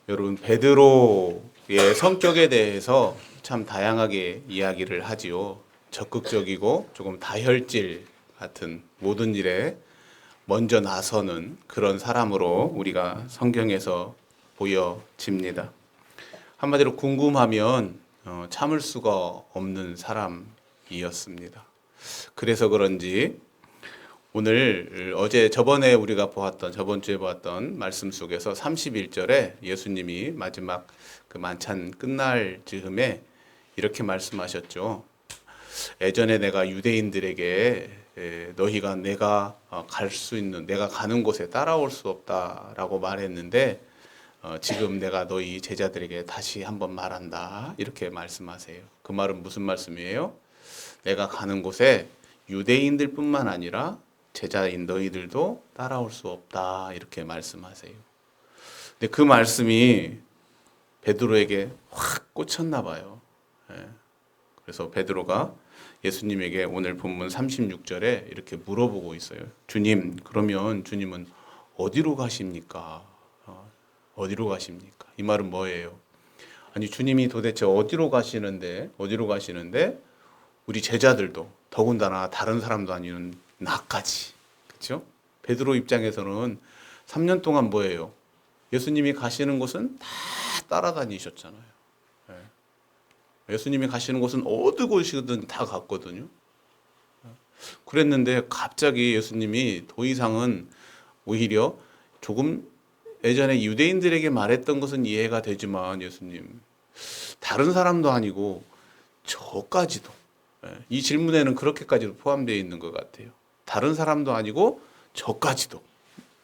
여러분, 베드로의 성격에 대해서 참 다양하게 이야기를 하지요. 적극적이고 조금 다혈질 같은 모든 일에 먼저 나서는 그런 사람으로 우리가 성경에서 보여집니다. 한마디로 궁금하면 참을 수가 없는 사람이었습니다. 그래서 그런지 오늘 저번에 우리가 저번 주에 보았던 말씀 속에서 31절에 예수님이 마지막 그 만찬 끝날 즈음에 이렇게 말씀하셨죠. 예전에 내가 유대인들에게 너희가 내가 갈 수 있는 내가 가는 곳에 따라올 수 없다라고 말했는데 지금 내가 너희 제자들에게 다시 한번 말한다 이렇게 말씀하세요. 그 말은 무슨 말씀이에요? 내가 가는 곳에 유대인들뿐만 아니라 제자인 너희들도 따라올 수 없다 이렇게 말씀하세요. 근데 그 말씀이 베드로에게 확 꽂혔나 봐요. 그래서 베드로가 예수님에게 오늘 본문 36절에 이렇게 물어보고 있어요. 주님, 그러면 주님은 어디로 가십니까? 어디로 가십니까? 이 말은 뭐예요? 아니, 주님이 도대체 어디로 가시는데 우리 제자들도 더군다나 다른 사람도 아닌 나까지, 그렇죠? 베드로 입장에서는 3년 동안 뭐예요? 예수님이 가시는 곳은 다 따라다니셨잖아요. 예수님이 가시는 곳은 어느 곳이든 다 갔거든요. 그랬는데 갑자기 예수님이 더 이상은 오히려 조금 예전에 유대인들에게 말했던 것은 이해가 되지만 예수님 다른 사람도 아니고 저까지도 이 질문에는 그렇게까지도 포함되어 있는 것 같아요. 다른 사람도 아니고 저까지도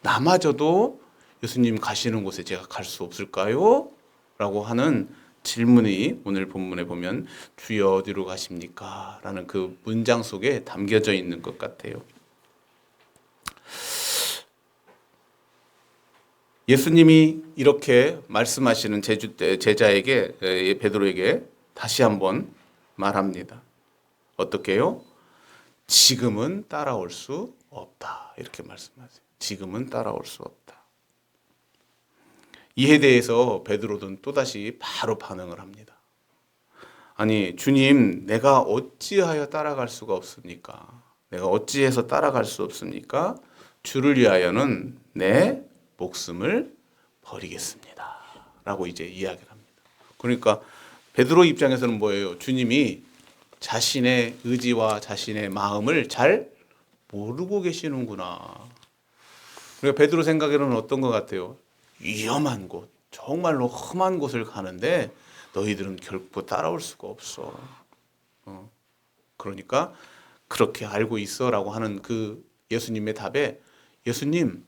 나마저도 예수님 가시는 곳에 제가 갈 수 없을까요? 라고 하는 질문이 오늘 본문에 보면 주여 어디로 가십니까? 라는 그 문장 속에 담겨져 있는 것 같아요. 예수님이 이렇게 말씀하시는 제자에게 베드로에게 다시 한번 말합니다. 어떻게요? 지금은 따라올 수 없다. 이렇게 말씀하세요. 지금은 따라올 수 없다. 이에 대해서 베드로는 또다시 바로 반응을 합니다. 아니, 주님, 내가 어찌하여 따라갈 수가 없습니까? 내가 어찌해서 따라갈 수 없습니까? 주를 위하여는 내 목숨을 버리겠습니다. 라고 이제 이야기를 합니다. 그러니까 베드로 입장에서는 뭐예요? 주님이 자신의 의지와 자신의 마음을 잘 모르고 계시는구나. 그러니까 베드로 생각에는 어떤 것 같아요? 위험한 곳, 정말로 험한 곳을 가는데 너희들은 결코 따라올 수가 없어. 그러니까 그렇게 알고 있어라고 하는 그 예수님의 답에 예수님,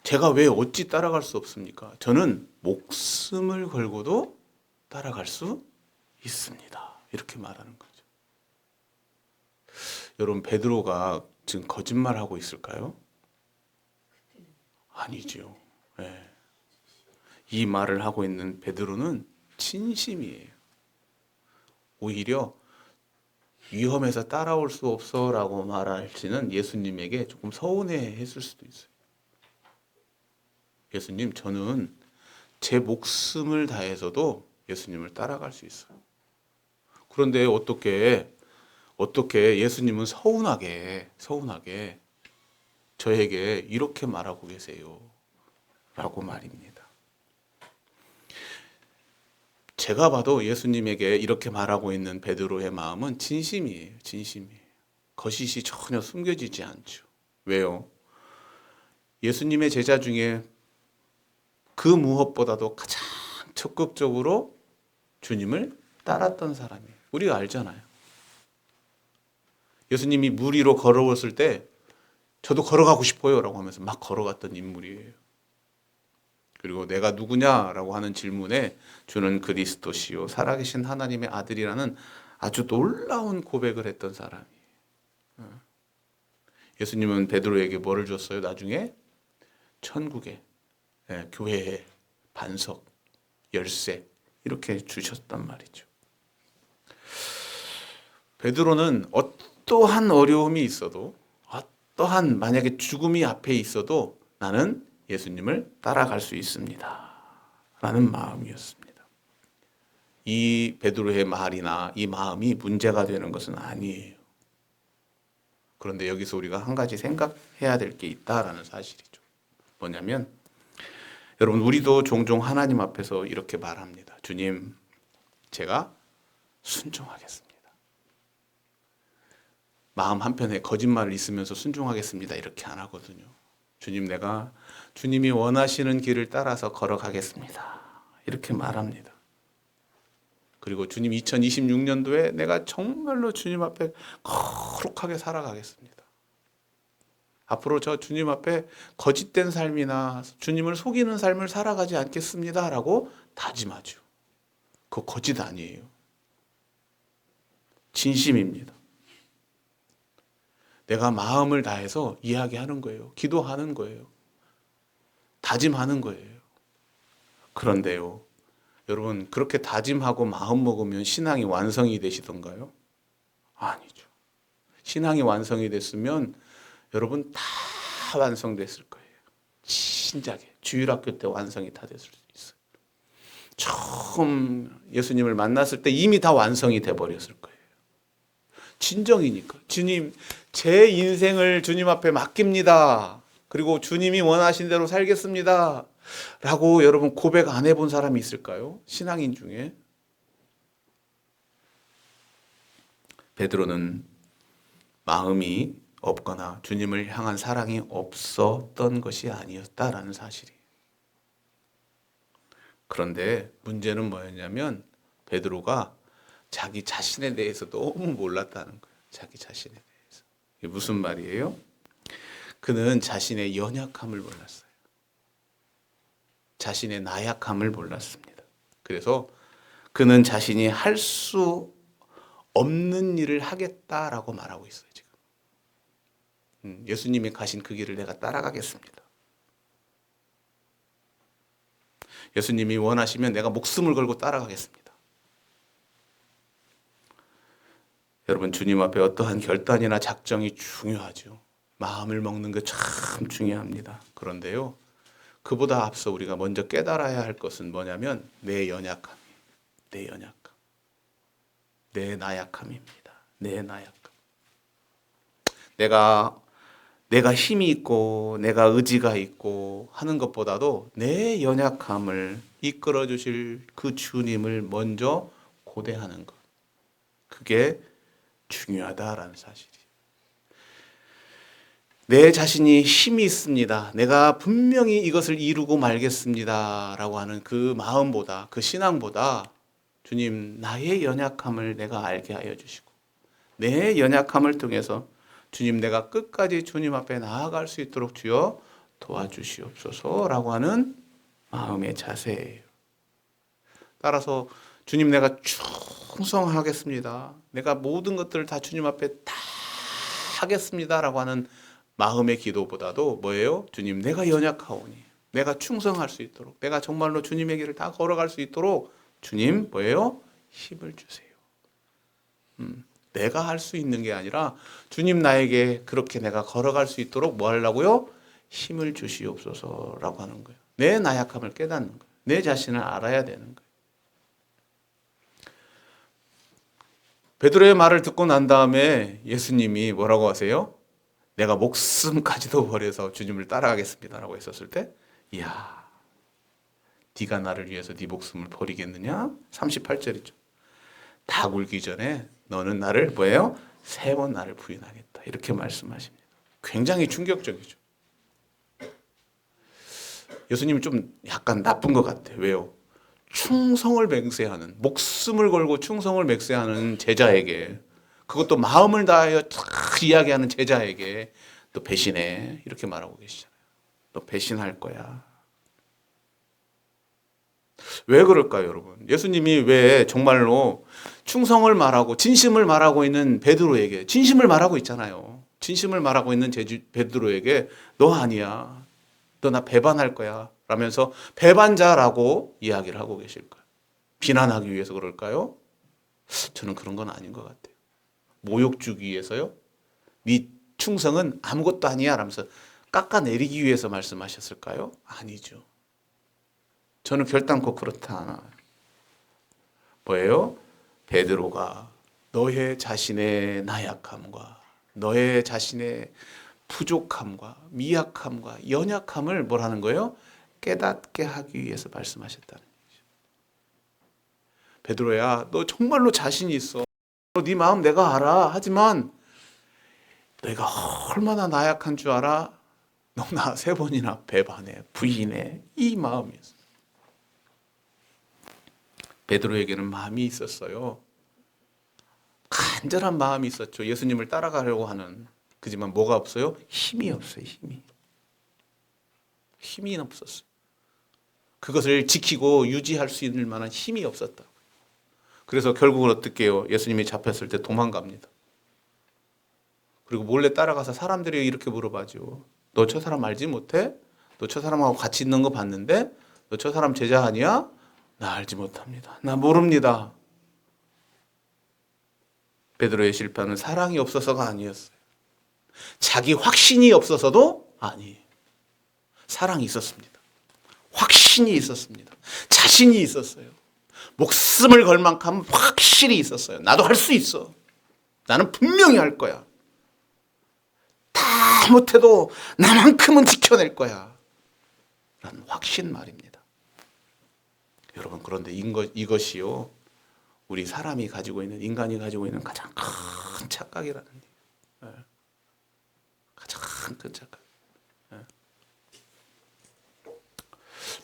제가 왜 어찌 따라갈 수 없습니까? 저는 목숨을 걸고도 따라갈 수 있습니다. 이렇게 말하는 거죠. 여러분, 베드로가 지금 거짓말하고 있을까요? 아니죠. 네. 이 말을 하고 있는 베드로는 진심이에요. 오히려 위험해서 따라올 수 없어라고 말할지는 예수님에게 조금 서운해했을 수도 있어요. 예수님, 저는 제 목숨을 다해서도 예수님을 따라갈 수 있어요. 그런데 어떻게 예수님은 서운하게 저에게 이렇게 말하고 계세요. 라고 말입니다. 제가 봐도 예수님에게 이렇게 말하고 있는 베드로의 마음은 진심이에요. 진심이에요. 거짓이 전혀 숨겨지지 않죠. 왜요? 예수님의 제자 중에 그 무엇보다도 가장 적극적으로 주님을 따랐던 사람이에요. 우리가 알잖아요. 예수님이 물 위로 걸어왔을 때 저도 걸어가고 싶어요 라고 하면서 막 걸어갔던 인물이에요. 그리고 내가 누구냐라고 하는 질문에 주는 그리스도시요 살아계신 하나님의 아들이라는 아주 놀라운 고백을 했던 사람이에요. 예수님은 베드로에게 뭐를 줬어요? 나중에 천국에 교회에 반석, 열쇠 이렇게 주셨단 말이죠. 베드로는 어떠한 어려움이 있어도 어떠한 만약에 죽음이 앞에 있어도 나는 예수님을 따라갈 수 있습니다 라는 마음이었습니다. 이 베드로의 말이나 이 마음이 문제가 되는 것은 아니에요. 그런데 여기서 우리가 한 가지 생각해야 될 게 있다라는 사실이죠. 뭐냐면 여러분 우리도 종종 하나님 앞에서 이렇게 말합니다. 주님, 제가 순종하겠습니다. 마음 한편에 거짓말을 있으면서 순종하겠습니다. 이렇게 안 하거든요. 주님, 내가 주님이 원하시는 길을 따라서 걸어가겠습니다. 이렇게 말합니다. 그리고 주님 2026년도에 내가 정말로 주님 앞에 거룩하게 살아가겠습니다. 앞으로 저 주님 앞에 거짓된 삶이나 주님을 속이는 삶을 살아가지 않겠습니다. 라고 다짐하죠. 그거 거짓 아니에요. 진심입니다. 내가 마음을 다해서 이야기하는 거예요. 기도하는 거예요. 다짐하는 거예요. 그런데요, 여러분 그렇게 다짐하고 마음 먹으면 신앙이 완성이 되시던가요? 아니죠. 신앙이 완성이 됐으면 여러분 다 완성됐을 거예요. 진작에 주일학교 때 완성이 다 됐을 수 있어요. 처음 예수님을 만났을 때 이미 다 완성이 돼 버렸을 거예요. 진정이니까. 주님, 제 인생을 주님 앞에 맡깁니다. 그리고 주님이 원하신 대로 살겠습니다. 라고 여러분 고백 안 해본 사람이 있을까요? 신앙인 중에. 베드로는 마음이 없거나 주님을 향한 사랑이 없었던 것이 아니었다라는 사실이. 그런데 문제는 뭐였냐면 베드로가 자기 자신에 대해서 너무 몰랐다는 거예요. 자기 자신에 대해서. 이게 무슨 말이에요? 그는 자신의 연약함을 몰랐어요. 자신의 나약함을 몰랐습니다. 그래서 그는 자신이 할 수 없는 일을 하겠다라고 말하고 있어요, 지금. 예수님이 가신 그 길을 내가 따라가겠습니다. 예수님이 원하시면 내가 목숨을 걸고 따라가겠습니다. 여러분, 주님 앞에 어떠한 결단이나 작정이 중요하죠. 마음을 먹는 게 참 중요합니다. 그런데요, 그보다 앞서 우리가 먼저 깨달아야 할 것은 뭐냐면 내 연약함, 내 나약함입니다. 내 나약함. 내가 힘이 있고 내가 의지가 있고 하는 것보다도 내 연약함을 이끌어 주실 그 주님을 먼저 고대하는 것. 그게 중요하다라는 사실이. 내 자신이 힘이 있습니다. 내가 분명히 이것을 이루고 말겠습니다. 라고 하는 그 마음보다, 그 신앙보다 주님, 나의 연약함을 내가 알게 하여 주시고 내 연약함을 통해서 주님, 내가 끝까지 주님 앞에 나아갈 수 있도록 주여 도와주시옵소서라고 하는 마음의 자세예요. 따라서 주님, 내가 충성하겠습니다. 내가 모든 것들을 다 주님 앞에 다 하겠습니다라고 하는 마음의 기도보다도 뭐예요? 주님, 내가 연약하오니 내가 충성할 수 있도록, 내가 정말로 주님의 길을 다 걸어갈 수 있도록 주님 뭐예요? 힘을 주세요. 내가 할 수 있는 게 아니라 주님, 나에게 그렇게 내가 걸어갈 수 있도록 뭐 하려고요? 힘을 주시옵소서라고 하는 거예요. 내 나약함을 깨닫는 거예요. 내 자신을 알아야 되는 거예요. 베드로의 말을 듣고 난 다음에 예수님이 뭐라고 하세요? 내가 목숨까지도 버려서 주님을 따라가겠습니다라고 했었을 때, 이야, 네가 나를 위해서 네 목숨을 버리겠느냐? 38절이죠. 다 굴기 전에 너는 나를 뭐예요? 3번 나를 부인하겠다. 이렇게 말씀하십니다. 굉장히 충격적이죠. 예수님이 좀 약간 나쁜 것 같아요. 왜요? 충성을 맹세하는, 목숨을 걸고 충성을 맹세하는 제자에게, 그것도 마음을 다하여 탁 이야기하는 제자에게 너 배신해, 이렇게 말하고 계시잖아요. 너 배신할 거야. 왜 그럴까요, 여러분? 예수님이 왜 정말로 충성을 말하고 진심을 말하고 있는 베드로에게, 진심을 말하고 있잖아요. 진심을 말하고 있는 베드로에게 너 아니야, 너 나 배반할 거야 라면서 배반자라고 이야기를 하고 계실까요? 비난하기 위해서 그럴까요? 저는 그런 건 아닌 것 같아요. 모욕 주기 위해서요? 네 충성은 아무것도 아니야 라면서 깎아내리기 위해서 말씀하셨을까요? 아니죠. 저는 결단코 그렇다 않아요. 뭐예요? 베드로가 너의 자신의 나약함과 너의 자신의 부족함과 미약함과 연약함을 뭐라는 거예요? 깨닫게 하기 위해서 말씀하셨다는 거죠. 베드로야, 너 정말로 자신이 있어. 네 마음 내가 알아. 하지만 내가 얼마나 나약한 줄 알아? 너 나 3번이나 배반해, 부인해. 이 마음이었어. 베드로에게는 마음이 있었어요. 간절한 마음이 있었죠. 예수님을 따라가려고 하는. 그지만 뭐가 없어요? 힘이 없어요. 힘이 없었어요. 그것을 지키고 유지할 수 있는 만한 힘이 없었다. 그래서 결국은 어떻게 해요? 예수님이 잡혔을 때 도망갑니다. 그리고 몰래 따라가서 사람들이 이렇게 물어봐죠. 너 저 사람 알지 못해? 너 저 사람하고 같이 있는 거 봤는데? 너 저 사람 제자 아니야? 나 알지 못합니다. 나 모릅니다. 베드로의 실패는 사랑이 없어서가 아니었어요. 자기 확신이 없어서도 아니에요. 사랑이 있었습니다. 확신이 있었습니다. 자신이 있었어요. 목숨을 걸 만큼 확실히 있었어요. 나도 할 수 있어. 나는 분명히 할 거야. 다 못해도 나만큼은 지켜낼 거야. 라는 확신 말입니다. 여러분, 그런데 이것이요, 우리 사람이 가지고 있는, 인간이 가지고 있는 가장 큰 착각이라는 얘기예요. 가장 큰 착각.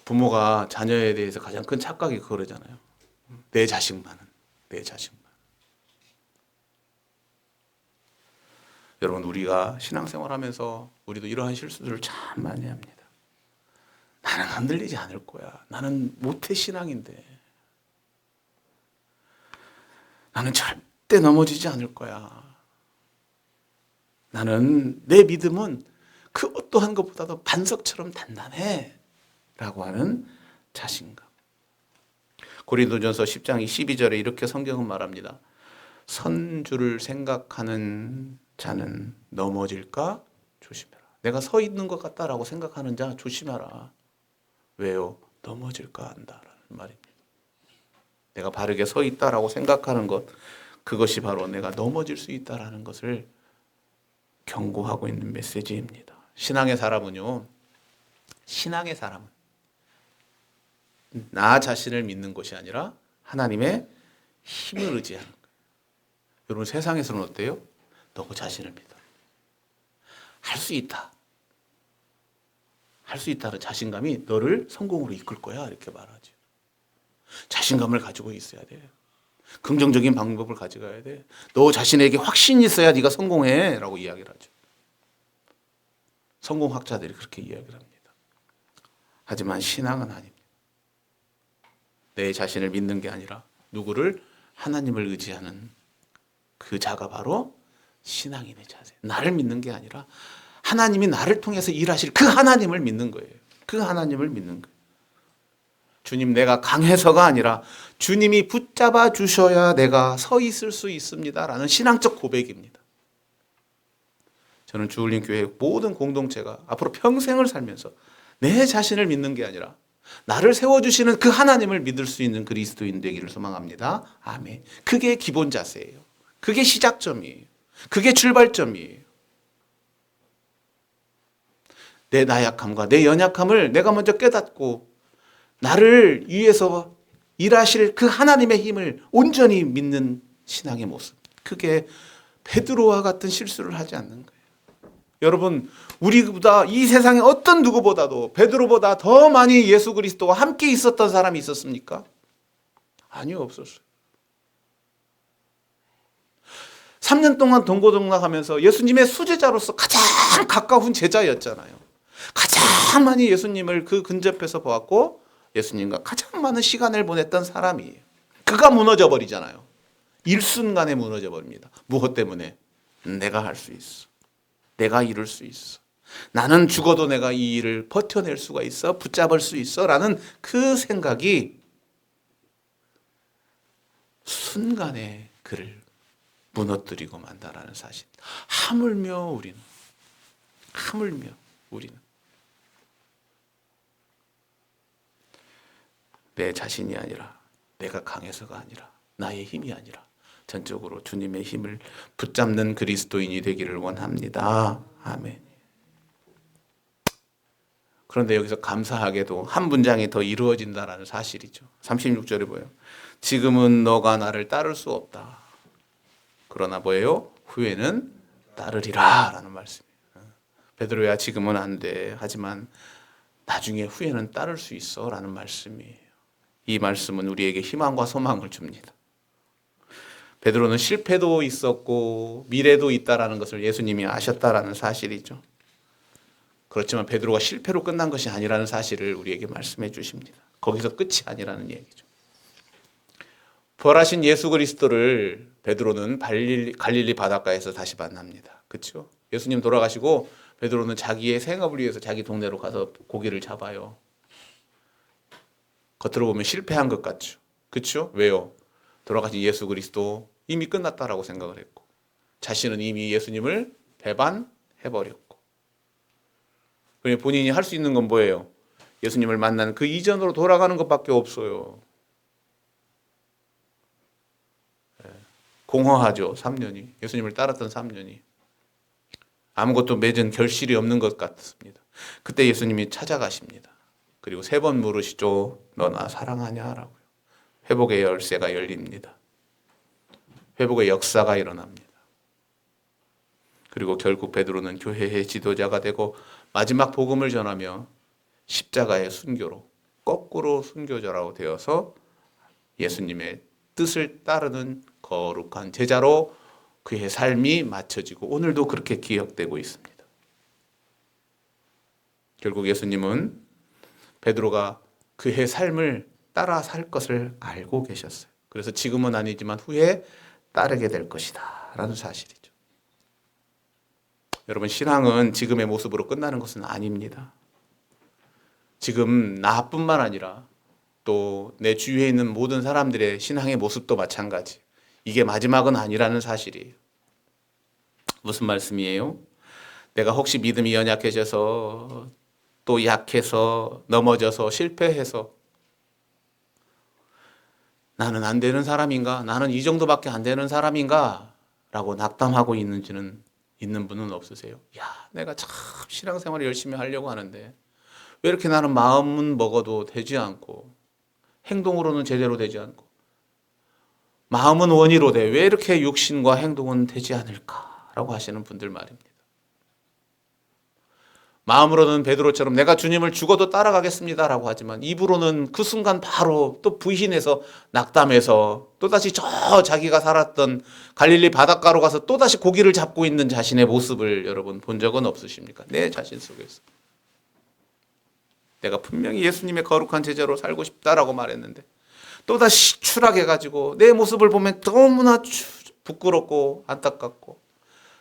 부모가 자녀에 대해서 가장 큰 착각이 그거잖아요. 내 자식만은. 여러분, 우리가 신앙생활하면서 우리도 이러한 실수들을 참 많이 합니다. 나는 흔들리지 않을 거야. 나는 모태 신앙인데. 나는 절대 넘어지지 않을 거야. 나는 내 믿음은 그 어떠한 것보다도 반석처럼 단단해. 라고 하는 자신감. 고린도전서 10장 12절에 이렇게 성경은 말합니다. 선주를 생각하는 자는 넘어질까 조심해라. 내가 서 있는 것 같다라고 생각하는 자 조심하라. 왜요? 넘어질까 한다라는 말입니다. 내가 바르게 서 있다라고 생각하는 것, 그것이 바로 내가 넘어질 수 있다라는 것을 경고하고 있는 메시지입니다. 신앙의 사람은 나 자신을 믿는 것이 아니라 하나님의 힘을 의지하는 거예요. 여러분, 세상에서는 어때요? 너 자신을 믿어. 할 수 있다. 할 수 있다는 자신감이 너를 성공으로 이끌 거야. 이렇게 말하죠. 자신감을 가지고 있어야 돼. 긍정적인 방법을 가져가야 돼. 너 자신에게 확신이 있어야 네가 성공해. 라고 이야기를 하죠. 성공학자들이 그렇게 이야기를 합니다. 하지만 신앙은 아닙니다. 내 자신을 믿는 게 아니라 누구를? 하나님을 의지하는 그 자가 바로 신앙인의 자세. 나를 믿는 게 아니라 하나님이 나를 통해서 일하실 그 하나님을 믿는 거예요. 그 하나님을 믿는 거예요. 주님, 내가 강해서가 아니라 주님이 붙잡아 주셔야 내가 서 있을 수 있습니다. 라는 신앙적 고백입니다. 저는 주울림 교회 모든 공동체가 앞으로 평생을 살면서 내 자신을 믿는 게 아니라 나를 세워주시는 그 하나님을 믿을 수 있는 그리스도인 되기를 소망합니다. 아멘. 그게 기본 자세예요. 그게 시작점이에요. 그게 출발점이에요. 내 나약함과 내 연약함을 내가 먼저 깨닫고 나를 위해서 일하실 그 하나님의 힘을 온전히 믿는 신앙의 모습. 그게 베드로와 같은 실수를 하지 않는 거예요. 여러분, 우리보다 이 세상에 어떤 누구보다도 베드로보다 더 많이 예수 그리스도와 함께 있었던 사람이 있었습니까? 아니요, 없었어요. 3년 동안 동고동락하면서 예수님의 수제자로서 가장 가까운 제자였잖아요. 가장 많이 예수님을 그 근접해서 보았고 예수님과 가장 많은 시간을 보냈던 사람이에요. 그가 무너져 버리잖아요. 일순간에 무너져 버립니다. 무엇 때문에? 내가 할 수 있어. 내가 이룰 수 있어. 나는 죽어도 내가 이 일을 버텨낼 수가 있어. 붙잡을 수 있어. 라는 그 생각이 순간에 그를 무너뜨리고 만다라는 사실. 하물며 우리는 내 자신이 아니라, 내가 강해서가 아니라, 나의 힘이 아니라 전적으로 주님의 힘을 붙잡는 그리스도인이 되기를 원합니다. 아멘. 그런데 여기서 감사하게도 한 문장이 더 이루어진다라는 사실이죠. 36절에 보여요. 지금은 너가 나를 따를 수 없다. 그러나 뭐예요? 후에는 따르리라 라는 말씀이에요. 베드로야, 지금은 안 돼. 하지만 나중에 후에는 따를 수 있어 라는 말씀이에요. 이 말씀은 우리에게 희망과 소망을 줍니다. 베드로는 실패도 있었고 미래도 있다라는 것을 예수님이 아셨다라는 사실이죠. 그렇지만 베드로가 실패로 끝난 것이 아니라는 사실을 우리에게 말씀해 주십니다. 거기서 끝이 아니라는 얘기죠. 부활하신 예수 그리스도를 베드로는 갈릴리 바닷가에서 다시 만납니다. 그렇죠? 예수님 돌아가시고 베드로는 자기의 생업을 위해서 자기 동네로 가서 고기를 잡아요. 겉으로 보면 실패한 것 같죠. 그렇죠? 왜요? 돌아가신 예수 그리스도 이미 끝났다라고 생각을 했고, 자신은 이미 예수님을 배반해버렸고, 본인이 할 수 있는 건 뭐예요? 예수님을 만난 그 이전으로 돌아가는 것밖에 없어요. 공허하죠. 3년이. 예수님을 따랐던 3년이. 아무것도 맺은 결실이 없는 것 같습니다. 그때 예수님이 찾아가십니다. 그리고 3번 물으시죠. 너 나 사랑하냐? 라고요. 회복의 열쇠가 열립니다. 회복의 역사가 일어납니다. 그리고 결국 베드로는 교회의 지도자가 되고 마지막 복음을 전하며 십자가의 순교로, 거꾸로 순교자라고 되어서 예수님의 뜻을 따르는 거룩한 제자로 그의 삶이 맞춰지고 오늘도 그렇게 기억되고 있습니다. 결국 예수님은 베드로가 그의 삶을 따라 살 것을 알고 계셨어요. 그래서 지금은 아니지만 후에 따르게 될 것이다 라는 사실이죠. 여러분, 신앙은 지금의 모습으로 끝나는 것은 아닙니다. 지금 나뿐만 아니라 또 내 주위에 있는 모든 사람들의 신앙의 모습도 마찬가지. 이게 마지막은 아니라는 사실이에요. 무슨 말씀이에요? 내가 혹시 믿음이 연약해져서 또 약해서 넘어져서 실패해서 나는 안 되는 사람인가? 나는 이 정도밖에 안 되는 사람인가? 라고 낙담하고 있는 분은 없으세요? 야, 내가 참 신앙생활을 열심히 하려고 하는데 왜 이렇게 나는 마음은 먹어도 되지 않고 행동으로는 제대로 되지 않고 마음은 원의로 돼. 왜 이렇게 육신과 행동은 되지 않을까라고 하시는 분들 말입니다. 마음으로는 베드로처럼 내가 주님을 죽어도 따라가겠습니다라고 하지만 입으로는 그 순간 바로 또 부인해서 낙담해서 또다시 저 자기가 살았던 갈릴리 바닷가로 가서 또다시 고기를 잡고 있는 자신의 모습을 여러분 본 적은 없으십니까? 내 자신 속에서. 내가 분명히 예수님의 거룩한 제자로 살고 싶다라고 말했는데 또다시 추락해가지고 내 모습을 보면 너무나 부끄럽고 안타깝고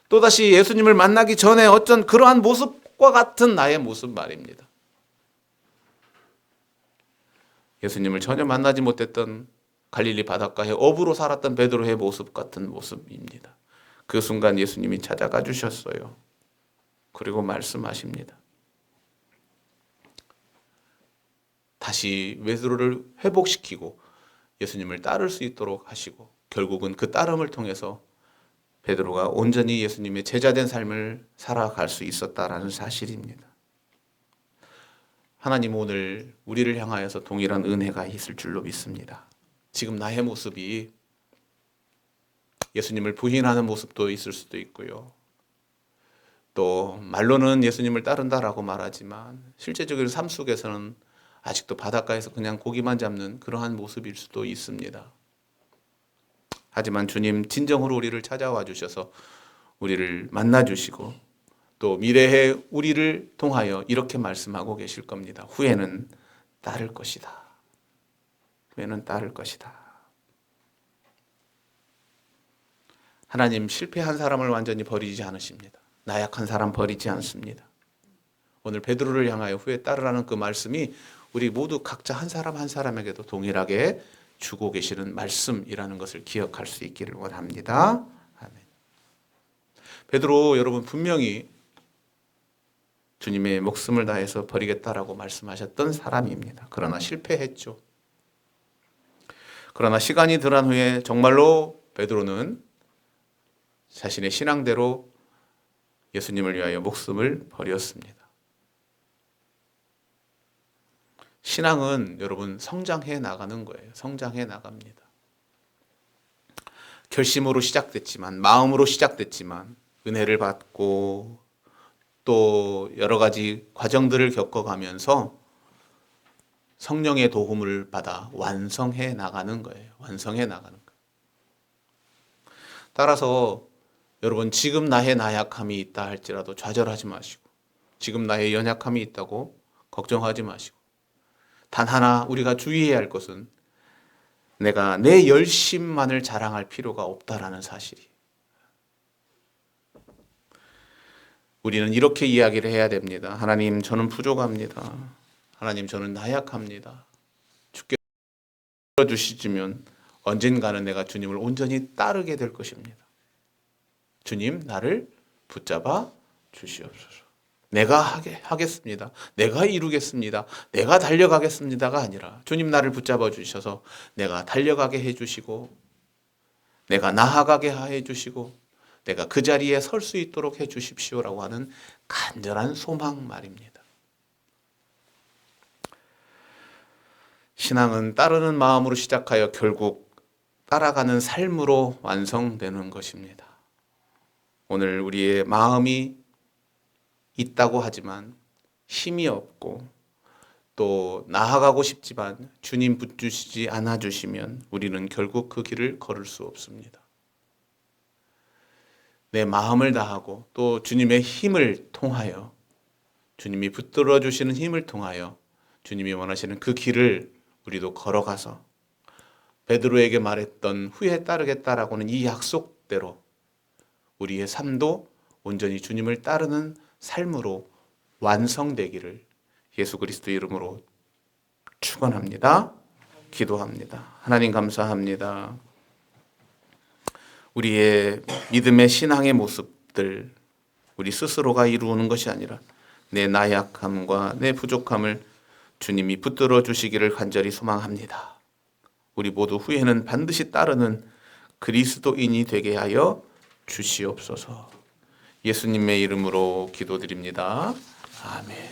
또다시 예수님을 만나기 전에 어쩐 그러한 모습과 같은 나의 모습 말입니다. 예수님을 전혀 만나지 못했던 갈릴리 바닷가에 어부로 살았던 베드로의 모습 같은 모습입니다. 그 순간 예수님이 찾아가 주셨어요. 그리고 말씀하십니다. 다시 베드로를 회복시키고 예수님을 따를 수 있도록 하시고 결국은 그 따름을 통해서 베드로가 온전히 예수님의 제자된 삶을 살아갈 수 있었다라는 사실입니다. 하나님은 오늘 우리를 향하여서 동일한 은혜가 있을 줄로 믿습니다. 지금 나의 모습이 예수님을 부인하는 모습도 있을 수도 있고요. 또 말로는 예수님을 따른다라고 말하지만 실제적인 삶 속에서는 아직도 바닷가에서 그냥 고기만 잡는 그러한 모습일 수도 있습니다. 하지만 주님 진정으로 우리를 찾아와 주셔서 우리를 만나 주시고 또 미래의 우리를 통하여 이렇게 말씀하고 계실 겁니다. 후에는 따를 것이다. 후에는 따를 것이다. 하나님 실패한 사람을 완전히 버리지 않으십니다. 나약한 사람 버리지 않습니다. 오늘 베드로를 향하여 후에 따르라는 그 말씀이 우리 모두 각자 한 사람 한 사람에게도 동일하게 주고 계시는 말씀이라는 것을 기억할 수 있기를 원합니다. 아멘. 베드로 여러분 분명히 주님의 목숨을 다해서 버리겠다라고 말씀하셨던 사람입니다. 그러나 실패했죠. 그러나 시간이 지난 후에 정말로 베드로는 자신의 신앙대로 예수님을 위하여 목숨을 버렸습니다. 신앙은 여러분 성장해 나가는 거예요. 성장해 나갑니다. 결심으로 시작됐지만, 마음으로 시작됐지만 은혜를 받고 또 여러 가지 과정들을 겪어가면서 성령의 도움을 받아 완성해 나가는 거예요. 완성해 나가는 거예요. 따라서 여러분, 지금 나의 나약함이 있다 할지라도 좌절하지 마시고, 지금 나의 연약함이 있다고 걱정하지 마시고, 단 하나 우리가 주의해야 할 것은 내가 내 열심만을 자랑할 필요가 없다라는 사실이. 우리는 이렇게 이야기를 해야 됩니다. 하나님, 저는 부족합니다. 하나님, 저는 나약합니다. 주께서 주시면 언젠가는 내가 주님을 온전히 따르게 될 것입니다. 주님, 나를 붙잡아 주시옵소서. 내가 하겠습니다. 내가 이루겠습니다. 내가 달려가겠습니다가 아니라 주님 나를 붙잡아 주셔서 내가 달려가게 해주시고, 내가 나아가게 해주시고, 내가 그 자리에 설 수 있도록 해주십시오라고 하는 간절한 소망 말입니다. 신앙은 따르는 마음으로 시작하여 결국 따라가는 삶으로 완성되는 것입니다. 오늘 우리의 마음이 있다고 하지만 힘이 없고 또 나아가고 싶지만 주님 붙주시지 않아 주시면 우리는 결국 그 길을 걸을 수 없습니다. 내 마음을 다하고 또 주님의 힘을 통하여, 주님이 붙들어 주시는 힘을 통하여 주님이 원하시는 그 길을 우리도 걸어가서 베드로에게 말했던 후에 따르겠다라고는 이 약속대로 우리의 삶도 온전히 주님을 따르는 삶으로 완성되기를 예수 그리스도 이름으로 축원합니다. 기도합니다. 하나님 감사합니다. 우리의 믿음의 신앙의 모습들, 우리 스스로가 이루는 것이 아니라 내 나약함과 내 부족함을 주님이 붙들어 주시기를 간절히 소망합니다. 우리 모두 후에는 반드시 따르는 그리스도인이 되게 하여 주시옵소서. 예수님의 이름으로 기도드립니다. 아멘.